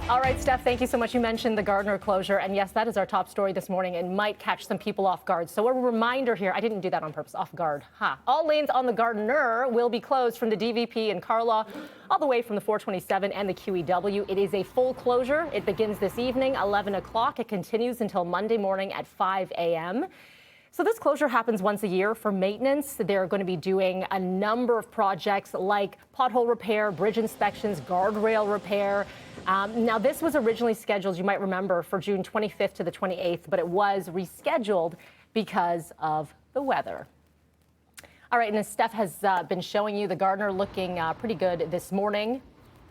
All right, Steph, thank you so much. You mentioned the Gardner closure, and yes, that is our top story this morning and might catch some people off guard. So a reminder here, I didn't do that on purpose, off guard. All lanes on the Gardner will be closed from the DVP in Carlaw all the way from the 427 and the QEW. It is a full closure. It begins this evening, 11 o'clock. It continues until Monday morning at 5 a.m. So this closure happens once a year for maintenance. They're going to be doing a number of projects like pothole repair, bridge inspections, guardrail repair. Now, this was originally scheduled, you might remember, for June 25th to the 28th, but it was rescheduled because of the weather. All right, and as Steph has been showing you, the Gardner looking pretty good this morning.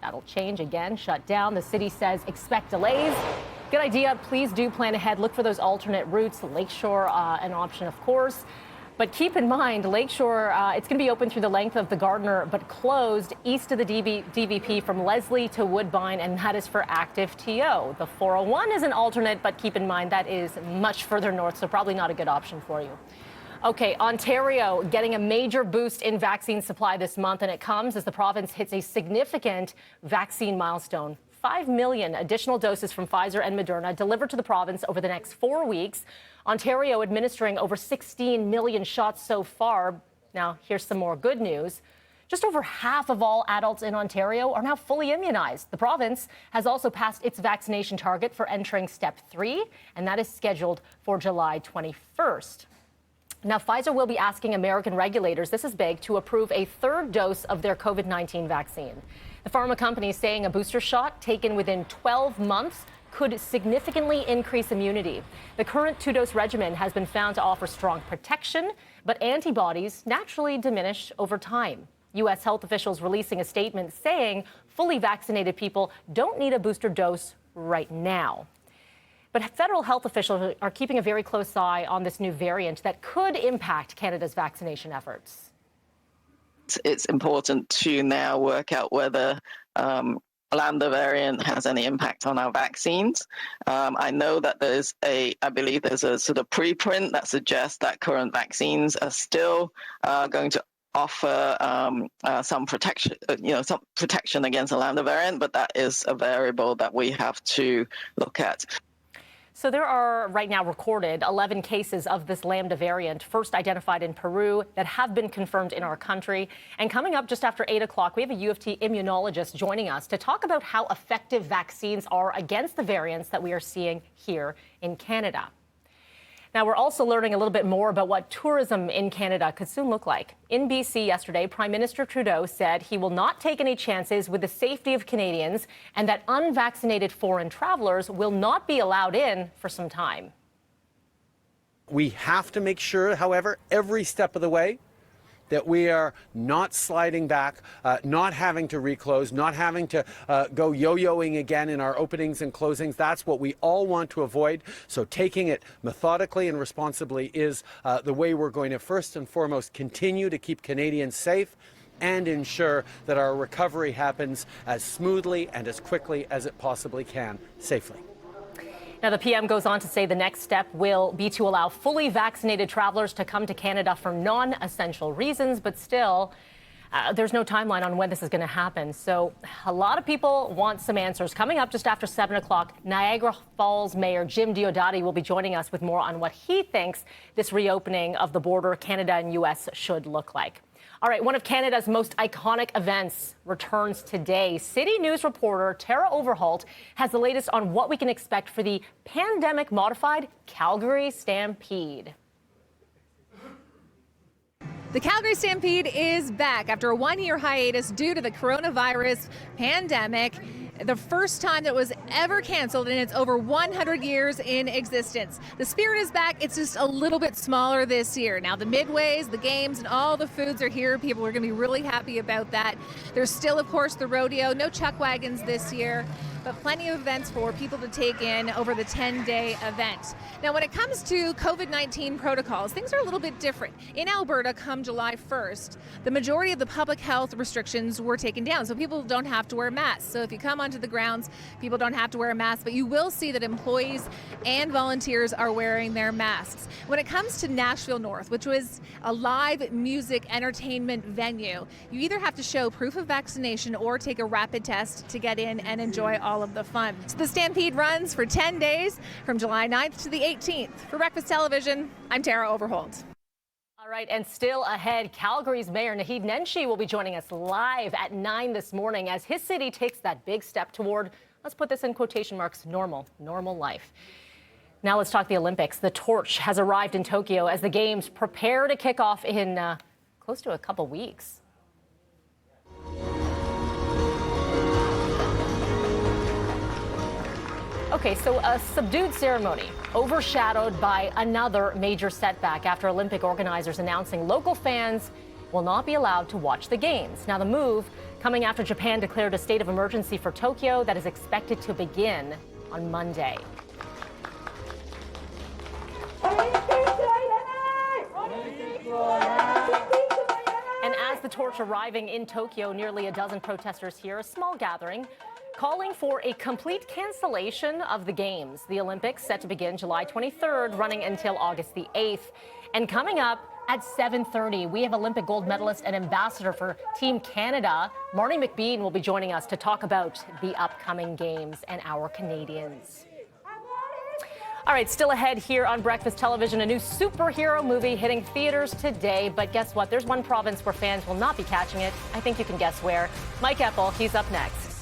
That'll change again, shut down. The city says expect delays. Good idea. Please do plan ahead. Look for those alternate routes. Lakeshore, an option, of course. But keep in mind, Lakeshore, it's going to be open through the length of the Gardner, but closed east of the DVP from Leslie to Woodbine, and that is for active TO. The 401 is an alternate, but keep in mind that is much further north, so probably not a good option for you. Okay, Ontario getting a major boost in vaccine supply this month, and it comes as the province hits a significant vaccine milestone. 5 million additional doses from Pfizer and Moderna delivered to the province over the next 4 weeks. Ontario administering over 16 million shots so far. Now, here's some more good news. Just over half of all adults in Ontario are now fully immunized. The province has also passed its vaccination target for entering Step 3, and that is scheduled for July 21st. Now, Pfizer will be asking American regulators, this is big, to approve a third dose of their COVID-19 vaccine. The pharma company is saying a booster shot taken within 12 months could significantly increase immunity. The current two-dose regimen has been found to offer strong protection, but antibodies naturally diminish over time. U.S. health officials releasing a statement saying fully vaccinated people don't need a booster dose right now. But federal health officials are keeping a very close eye on this new variant that could impact Canada's vaccination efforts. It's important to now work out whether Lambda variant has any impact on our vaccines. I know that I believe there's a sort of preprint that suggests that current vaccines are still going to offer some protection, some protection against the Lambda variant, but that is a variable that we have to look at. So there are right now recorded 11 cases of this Lambda variant, first identified in Peru, that have been confirmed in our country. And coming up just after 8 o'clock, we have a U of T immunologist joining us to talk about how effective vaccines are against the variants that we are seeing here in Canada. Now, we're also learning a little bit more about what tourism in Canada could soon look like. In BC yesterday, Prime Minister Trudeau said he will not take any chances with the safety of Canadians and that unvaccinated foreign travelers will not be allowed in for some time. We have to make sure, however, every step of the way, that we are not sliding back, not having to reclose, not having to go yo-yoing again in our openings and closings. That's what we all want to avoid. So taking it methodically and responsibly is the way we're going to first and foremost continue to keep Canadians safe and ensure that our recovery happens as smoothly and as quickly as it possibly can, safely. Now, the PM goes on to say the next step will be to allow fully vaccinated travelers to come to Canada for non-essential reasons, but still, there's no timeline on when this is going to happen. So a lot of people want some answers. Coming up just after 7 o'clock, Niagara Falls Mayor Jim Diodati will be joining us with more on what he thinks this reopening of the border, Canada and U.S., should look like. All right, one of Canada's most iconic events returns today. City News reporter Tara Overholt has the latest on what we can expect for the pandemic-modified Calgary Stampede. The Calgary Stampede is back after a one-year hiatus due to the coronavirus pandemic. The first time that it was ever canceled in its over 100 years in existence. The spirit is back. It's just a little bit smaller this year. Now the midways, the games, and all the foods are here. People are going to be really happy about that. There's still, of course, the rodeo. No chuck wagons this year, but plenty of events for people to take in over the 10-day event. Now, when it comes to COVID-19 protocols, things are a little bit different. In Alberta, come July 1st, the majority of the public health restrictions were taken down, so people don't have to wear masks. So if you come onto the grounds, people don't have to wear a mask, but you will see that employees and volunteers are wearing their masks. When it comes to Nashville North, which was a live music entertainment venue, you either have to show proof of vaccination or take a rapid test to get in and enjoy all all of the fun. So the Stampede runs for 10 days from July 9th to the 18th. For Breakfast Television, I'm Tara Overholt. All right, and still ahead, Calgary's Mayor Naheed Nenshi will be joining us live at 9 this morning as his city takes that big step toward, let's put this in quotation marks, normal life. Now let's talk the Olympics. The torch has arrived in Tokyo as the Games prepare to kick off in close to a couple weeks. Okay, so a subdued ceremony overshadowed by another major setback after Olympic organizers announcing local fans will not be allowed to watch the Games. Now, the move coming after Japan declared a state of emergency for Tokyo that is expected to begin on Monday. And as the torch arriving in Tokyo, nearly a dozen protesters here, a small gathering, calling for a complete cancellation of the Games. The Olympics set to begin July 23rd, running until August the 8th. And coming up at 7:30, we have Olympic gold medalist and ambassador for Team Canada, Marnie McBean, will be joining us to talk about the upcoming Games and our Canadians. All right, still ahead here on Breakfast Television, a new superhero movie hitting theaters today. But guess what? There's one province where fans will not be catching it. I think you can guess where. Mike Epple, he's up next.